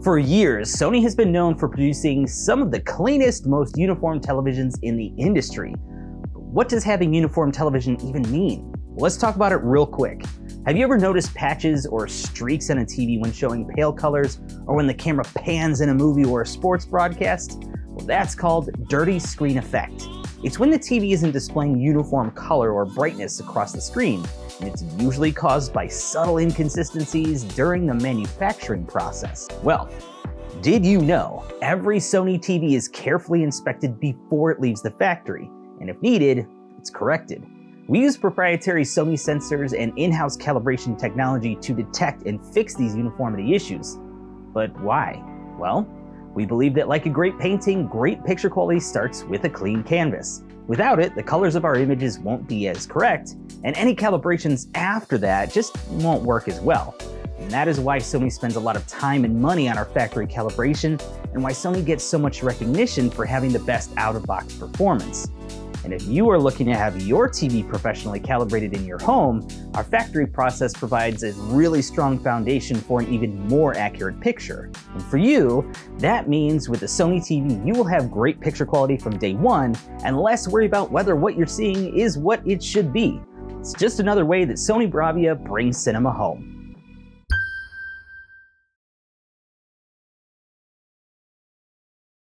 For years, Sony has been known for producing some of the cleanest, most uniform televisions in the industry. But what does having uniform television even mean? Let's talk about it real quick. Have you ever noticed patches or streaks on a TV when showing pale colors, or when the camera pans in a movie or a sports broadcast? Well, that's called dirty screen effect. It's when the TV isn't displaying uniform color or brightness across the screen, and it's usually caused by subtle inconsistencies during the manufacturing process. Well, did you know every Sony TV is carefully inspected before it leaves the factory, and if needed, it's corrected. We use proprietary Sony sensors and in-house calibration technology to detect and fix these uniformity issues. But why? Well, we believe that like a great painting, great picture quality starts with a clean canvas. Without it, the colors of our images won't be as correct, and any calibrations after that just won't work as well. And that is why Sony spends a lot of time and money on our factory calibration, and why Sony gets so much recognition for having the best out-of-box performance. And if you are looking to have your TV professionally calibrated in your home, our factory process provides a really strong foundation for an even more accurate picture. And for you, that means with the Sony TV, you will have great picture quality from day one and less worry about whether what you're seeing is what it should be. It's just another way that Sony BRAVIA brings cinema home.